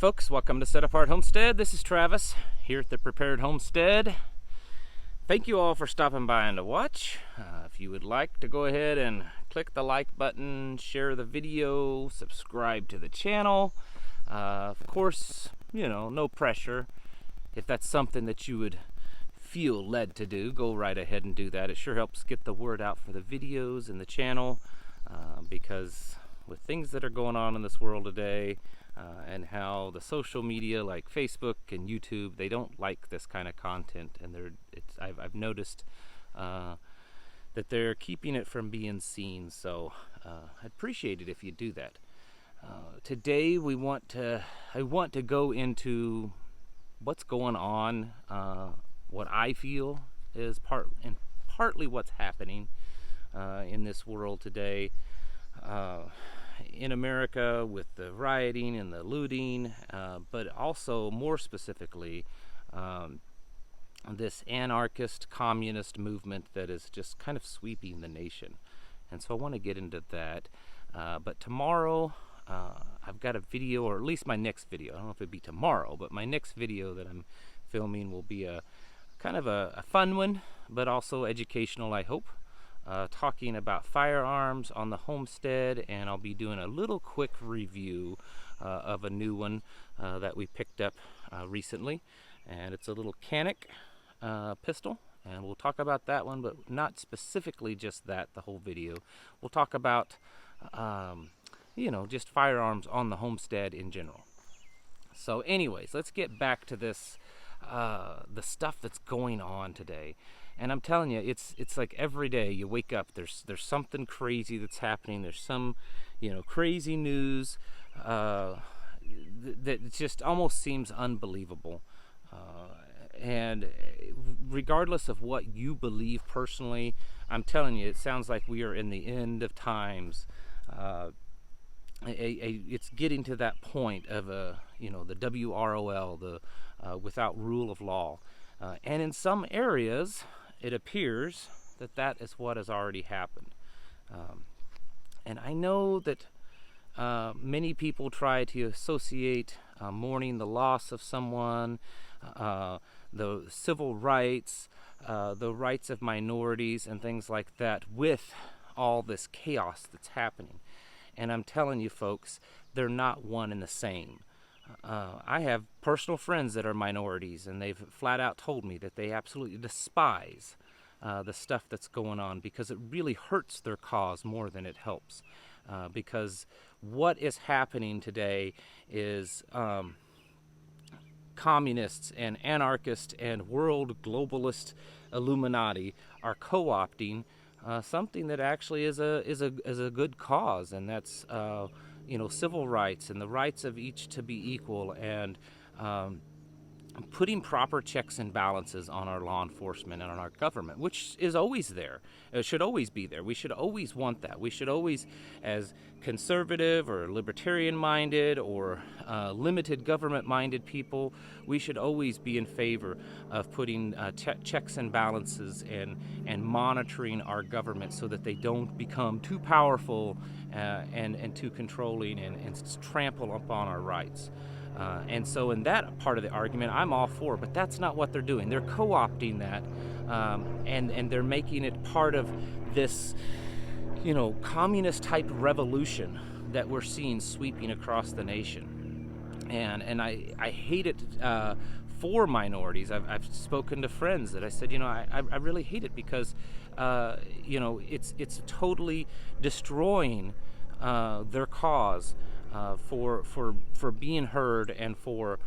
folks, welcome to Set Apart Homestead. This is Travis here at the Prepared Homestead. Thank you all for stopping by and to watch. If you would like to go ahead and click the like button, share the video, subscribe to the channel. Of course, no pressure. If that's something that you would feel led to do, go right ahead and do that. It sure helps get the word out for the videos and the channel, because with things that are going on in this world today, and how the social media like Facebook and YouTube, they don't like this kind of content, and I've noticed that they're keeping it from being seen. So I'd appreciate it if you do that. Today I want to go into what's going on, what I feel is partly what's happening in this world today. In America, with the rioting and the looting, but also more specifically this anarchist communist movement that is just kind of sweeping the nation. And so I want to get into that, but tomorrow I've got a video, or at least my next video, I don't know if it'll be tomorrow, but my next video that I'm filming will be a kind of a fun one, but also educational, I hope. Talking about firearms on the homestead, and I'll be doing a little quick review of a new one that we picked up recently, and it's a little Canic pistol, and we'll talk about that one, but not specifically just that the whole video. We'll talk about just firearms on the homestead in general. So anyways, let's get back to this, the stuff that's going on today. And I'm telling you, it's like every day you wake up, there's something crazy that's happening. There's some, crazy news that just almost seems unbelievable. And regardless of what you believe personally, I'm telling you, it sounds like we are in the end of times. It's getting to that point of the WROL, the without rule of law, and in some areas, it appears that is what has already happened. And I know that many people try to associate mourning the loss of someone, the civil rights, the rights of minorities and things like that with all this chaos that's happening. And I'm telling you folks, they're not one and the same. I have personal friends that are minorities, and they've flat out told me that they absolutely despise the stuff that's going on, because it really hurts their cause more than it helps. Because what is happening today is communists and anarchists and world globalist Illuminati are co-opting something that actually is a good cause, and that's civil rights and the rights of each to be equal, and putting proper checks and balances on our law enforcement and on our government, which is always there. It should always be there. We should always want that. We should always, as conservative or libertarian-minded or limited government-minded people, we should always be in favor of putting checks and balances and monitoring our government so that they don't become too powerful and too controlling and trample upon our rights. And so in that part of the argument, I'm all for, but that's not what they're doing. They're co-opting that, and they're making it part of this, communist-type revolution that we're seeing sweeping across the nation. And I hate it for minorities. I've spoken to friends that I said, I really hate it because, it's totally destroying their cause. For being heard and for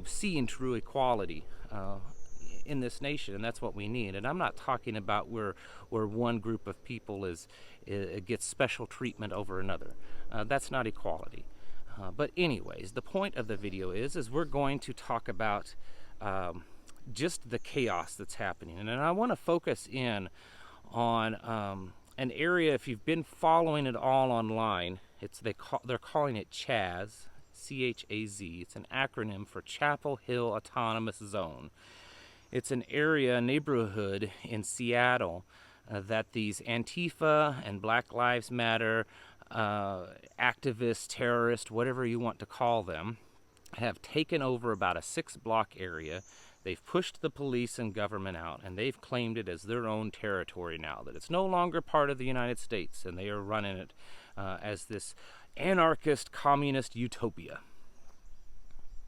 seeing true equality in this nation, and that's what we need. And I'm not talking about where one group of people gets special treatment over another. That's not equality. But anyways, the point of the video is we're going to talk about just the chaos that's happening, and I want to focus in on an area. If you've been following it all online, they're calling it CHAZ, C-H-A-Z. It's an acronym for Chapel Hill Autonomous Zone. It's an area, neighborhood in Seattle that these Antifa and Black Lives Matter activists, terrorists, whatever you want to call them, have taken over about a 6-block area. They've pushed the police and government out, and they've claimed it as their own territory now, that it's no longer part of the United States, and they are running it as this anarchist, communist utopia.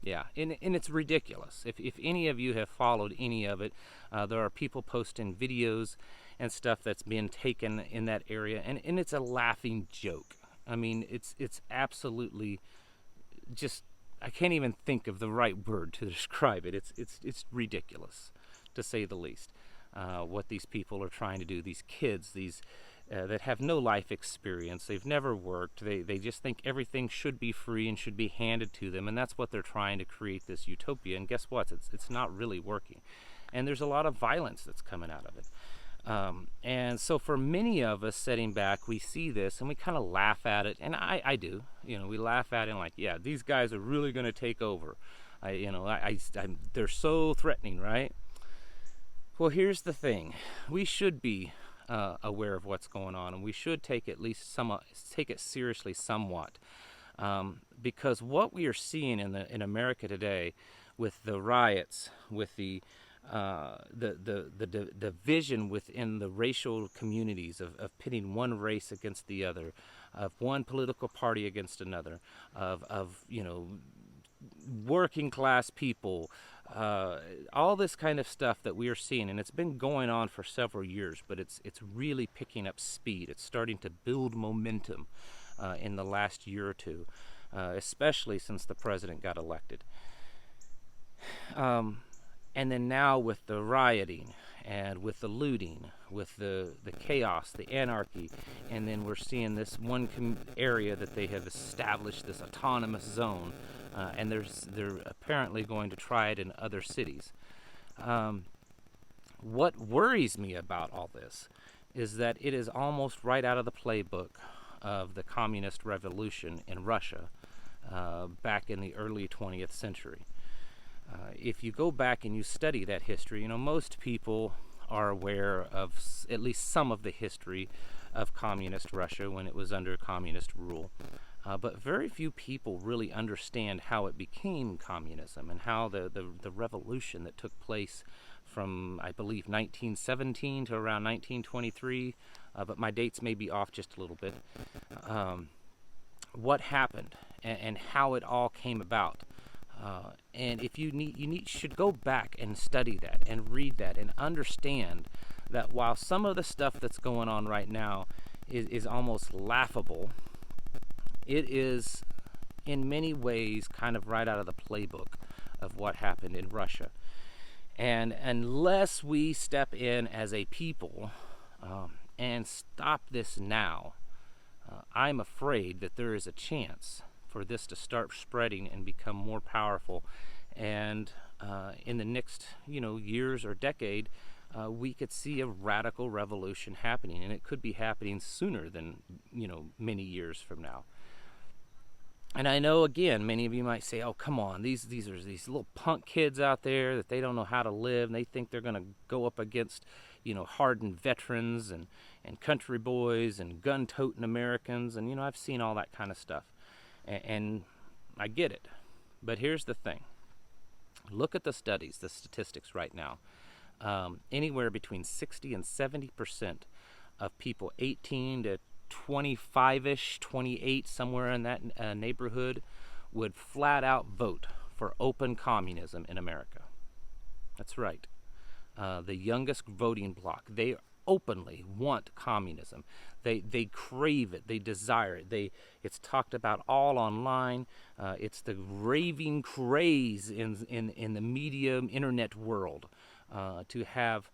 Yeah, and it's ridiculous. If any of you have followed any of it, there are people posting videos and stuff that's been taken in that area, and it's a laughing joke. I mean, it's absolutely just, I can't even think of the right word to describe it. It's ridiculous, to say the least. What these people are trying to do, these kids, these that have no life experience, they've never worked, they just think everything should be free and should be handed to them, and that's what they're trying to create, this utopia. And guess what? It's not really working. And there's a lot of violence that's coming out of it. And so for many of us sitting back, we see this and we kind of laugh at it, and I do. You know, we laugh at it and like, yeah, these guys are really going to take over. They're so threatening, right? Well, here's the thing: we should be aware of what's going on, and we should take it seriously somewhat, because what we are seeing in America today, with the riots, with the division within the racial communities of pitting one race against the other, of one political party against another, of working class people, all this kind of stuff that we are seeing, and it's been going on for several years, but it's really picking up speed. It's starting to build momentum in the last year or two, especially since the president got elected. And then now with the rioting and with the looting, with the chaos, the anarchy, and then we're seeing this one area that they have established, this autonomous zone, and they're apparently going to try it in other cities. What worries me about all this is that it is almost right out of the playbook of the communist revolution in Russia back in the early 20th century. If you go back and you study that history, most people are aware of at least some of the history of communist Russia when it was under communist rule. But very few people really understand how it became communism and how the revolution that took place from, I believe, 1917 to around 1923, but my dates may be off just a little bit, what happened and how it all came about. And if you should go back and study that and read that and understand that while some of the stuff that's going on right now is almost laughable, it is in many ways kind of right out of the playbook of what happened in Russia. And unless we step in as a people and stop this now, I'm afraid that there is a chance for this to start spreading and become more powerful, and in the next years or decade, we could see a radical revolution happening, and it could be happening sooner than many years from now. And I know, again, many of you might say, oh, come on, these are these little punk kids out there that they don't know how to live, and they think they're going to go up against hardened veterans and country boys and gun-toting Americans, and I've seen all that kind of stuff. And I get it, but here's the thing. Look at the studies, the statistics right now. Anywhere between 60 and 70% of people 18 to 25-ish, 28, somewhere in that neighborhood, would flat out vote for open communism in America. That's right. The youngest voting bloc, they openly want communism. They crave it. They desire it. It's talked about all online. It's the raving craze in the media, internet world to have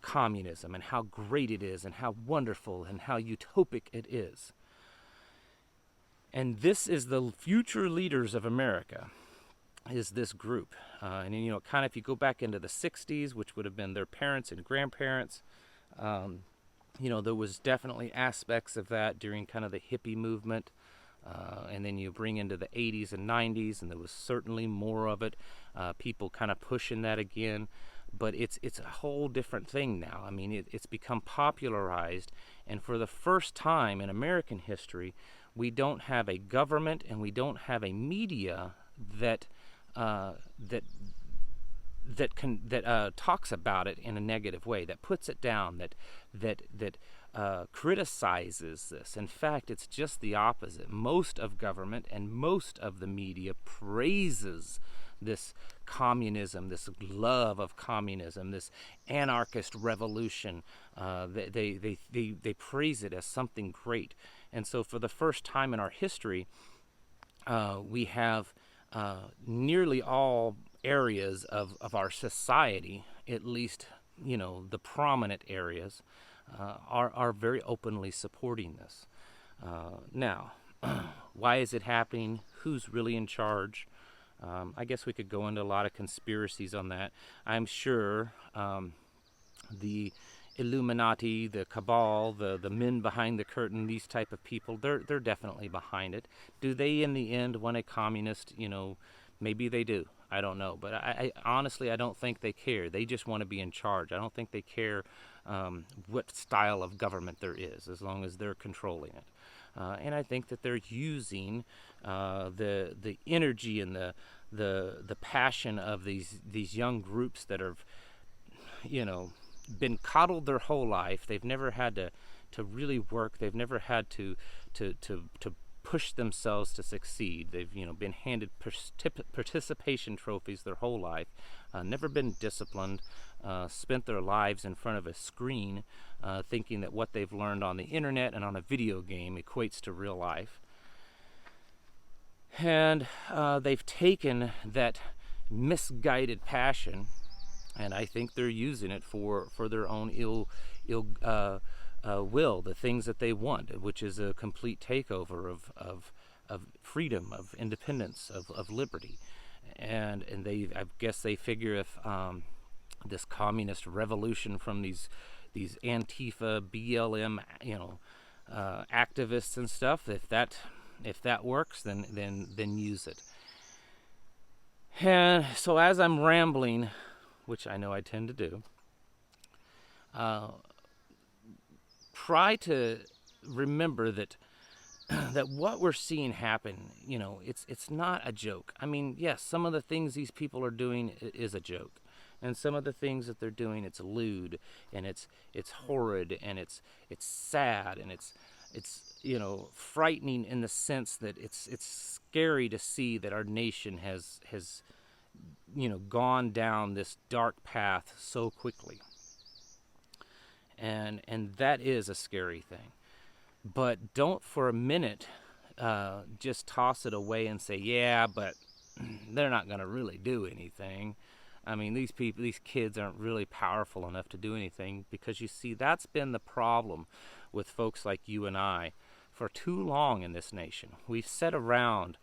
communism, and how great it is, and how wonderful and how utopic it is. And this is the future leaders of America, is this group. And kind of if you go back into the 60s, which would have been their parents and grandparents, there was definitely aspects of that during kind of the hippie movement, and then you bring into the 80s and 90s, and there was certainly more of it, people kind of pushing that again. but it's a whole different thing now. I mean, it's become popularized, and for the first time in American history, we don't have a government and we don't have a media that talks about it in a negative way, that puts it down, that criticizes this. In fact, it's just the opposite. Most of government and most of the media praises this communism, this love of communism, this anarchist revolution. They praise it as something great. And so for the first time in our history, we have nearly all areas of our society, at least, the prominent areas, are very openly supporting this. Now, why is it happening? Who's really in charge? I guess we could go into a lot of conspiracies on that. I'm sure the Illuminati, the cabal, the men behind the curtain, these type of people, they're definitely behind it. Do they in the end want a communist? Maybe they do. I don't know. But I honestly, I don't think they care. They just want to be in charge. I don't think they care what style of government there is, as long as they're controlling it. And I think that they're using the energy and the passion of these young groups that have, been coddled their whole life. They've never had to really work. They've never had to push themselves to succeed. They've been handed participation trophies their whole life, never been disciplined, spent their lives in front of a screen, thinking that what they've learned on the internet and on a video game equates to real life. And they've taken that misguided passion, and I think they're using it for their own ill will, the things that they want, which is a complete takeover of freedom, of independence, of liberty. And I guess they figure if this communist revolution from these Antifa, BLM, activists and stuff, if that works, then use it. And so as I'm rambling, which I know I tend to do, try to remember that what we're seeing happen, it's not a joke. I mean, yes, some of the things these people are doing is a joke, and some of the things that they're doing, it's lewd, and it's horrid, and it's sad, and it's frightening in the sense that it's scary to see that our nation has gone down this dark path so quickly. And that is a scary thing. But don't for a minute just toss it away and say, yeah, but they're not going to really do anything. I mean, these kids aren't really powerful enough to do anything, because you see, that's been the problem with folks like you and I for too long in this nation. We've sat around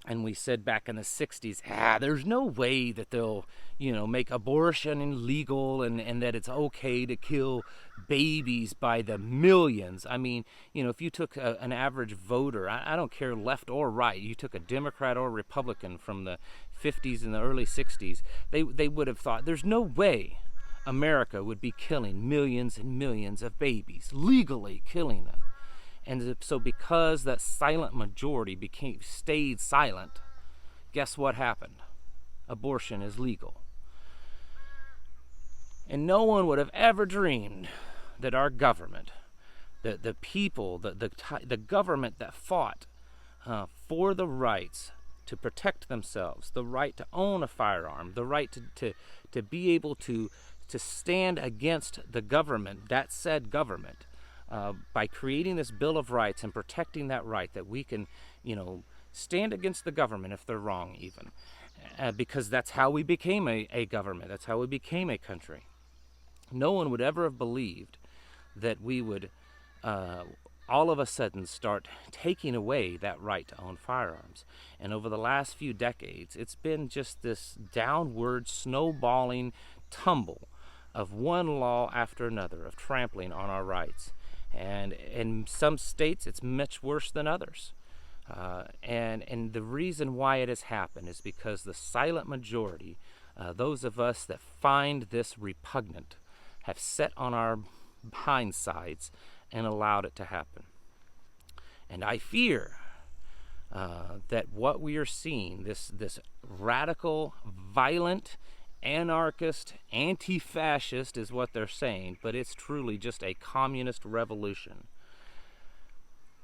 and we said back in the 60s, there's no way that they'll, make abortion illegal and that it's okay to kill babies by the millions. I mean, if you took an average voter, I don't care left or right, you took a Democrat or Republican from the 50s and the early 60s, they would have thought there's no way America would be killing millions and millions of babies, legally killing them. And so because that silent majority stayed silent, guess what happened? Abortion is legal. And no one would have ever dreamed that our government, the people, the government that fought for the rights to protect themselves, the right to own a firearm, the right to be able to stand against the government, that said government, by creating this Bill of Rights and protecting that right, that we can, stand against the government if they're wrong even. Because that's how we became a government. That's how we became a country. No one would ever have believed that we would all of a sudden start taking away that right to own firearms. And over the last few decades, it's been just this downward snowballing tumble of one law after another, of trampling on our rights. And in some states, it's much worse than others. And the reason why it has happened is because the silent majority Those of us that find this repugnant have sat on our hindsides and allowed it to happen. And I fear that what we are seeing, this radical, violent, anarchist, anti-fascist is what they're saying, but it's truly just a communist revolution,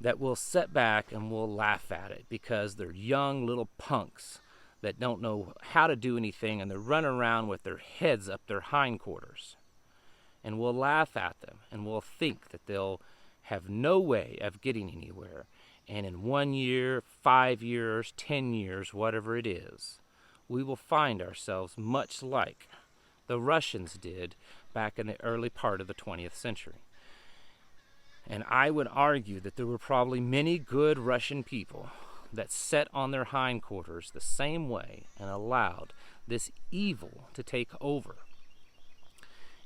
that we'll sit back and we'll laugh at it because they're young little punks that don't know how to do anything, and they're running around with their heads up their hindquarters. And we'll laugh at them, and we'll think that they'll have no way of getting anywhere. And in 1 year, 5 years, 10 years, whatever it is, we will find ourselves much like the Russians did back in the early part of the 20th century. And I would argue that there were probably many good Russian people that sat on their hindquarters the same way and allowed this evil to take over.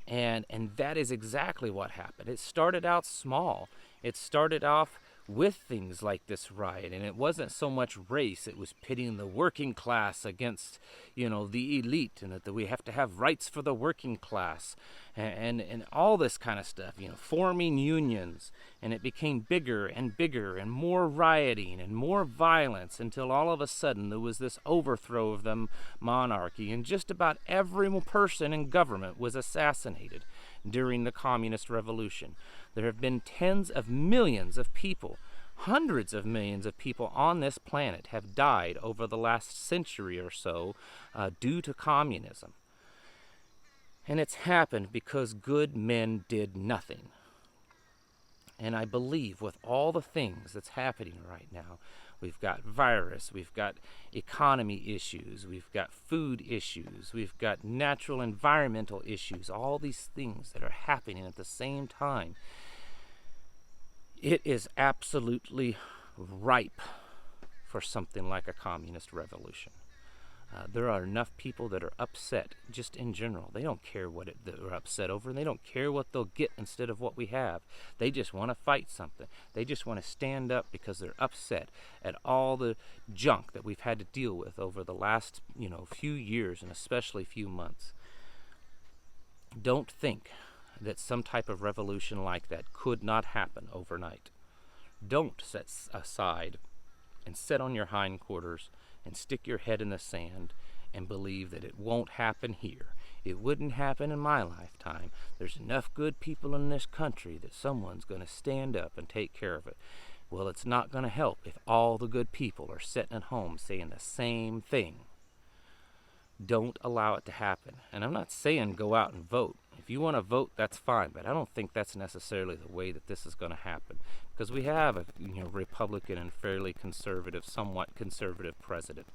And that is exactly what happened. It started out small. It started off with things like this riot, and it wasn't so much race. It was pitting the working class against, the elite, and that we have to have rights for the working class, and all this kind of stuff, forming unions. And it became bigger and bigger and more rioting and more violence until all of a sudden there was this overthrow of the monarchy, and just about every person in government was assassinated during the communist revolution. There have been tens of millions of people, hundreds of millions of people on this planet have died over the last century or so due to communism. And it's happened because good men did nothing. And I believe with all the things that's happening right now, we've got virus, we've got economy issues, we've got food issues, we've got natural environmental issues, all these things that are happening at the same time. It is absolutely ripe for something like a communist revolution. There are enough people that are upset just in general. They don't care what they're upset over, and they don't care what they'll get instead of what we have. They just want to fight something. They just want to stand up because they're upset at all the junk that we've had to deal with over the last, few years, and especially few months. Don't think that some type of revolution like that could not happen overnight. Don't set aside and sit on your hindquarters and stick your head in the sand and believe that it won't happen here. It wouldn't happen in my lifetime. There's enough good people in this country that someone's going to stand up and take care of it. Well, it's not going to help if all the good people are sitting at home saying the same thing. Don't allow it to happen. And I'm not saying go out and vote. If you want to vote, that's fine, but I don't think that's necessarily the way that this is going to happen, because we have a Republican and fairly conservative, somewhat conservative president.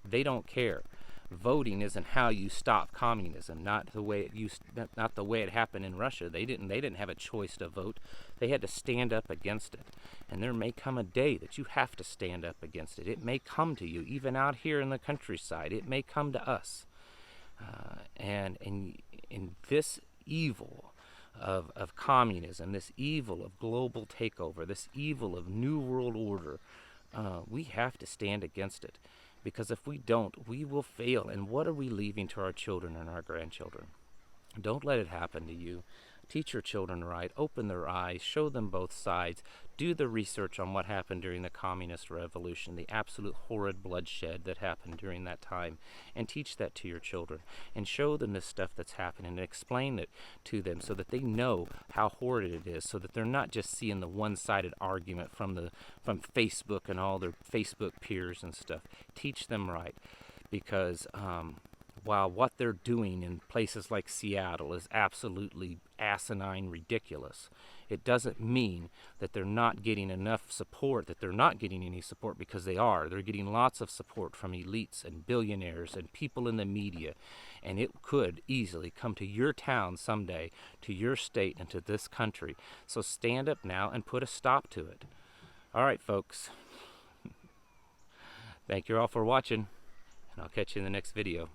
They don't care. Voting isn't how you stop communism. Not the way it happened in Russia. They didn't have a choice to vote. They had to stand up against it. And there may come a day that you have to stand up against it. It may come to you, even out here in the countryside. It may come to us. And in this evil of communism, this evil of global takeover, this evil of New World Order, we have to stand against it. Because if we don't, we will fail. And what are we leaving to our children and our grandchildren? Don't let it happen to you. Teach your children right. Open their eyes. Show them both sides. Do the research on what happened during the communist revolution, the absolute horrid bloodshed that happened during that time, and teach that to your children. And show them this stuff that's happening and explain it to them so that they know how horrid it is, so that they're not just seeing the one-sided argument from Facebook and all their Facebook peers and stuff. Teach them right, because while what they're doing in places like Seattle is absolutely asinine ridiculous, it doesn't mean that they're not getting enough support, that they're not getting any support, because they are. They're getting lots of support from elites and billionaires and people in the media, and it could easily come to your town someday, to your state, and to this country. So stand up now and put a stop to it. All right, folks. Thank you all for watching, and I'll catch you in the next video.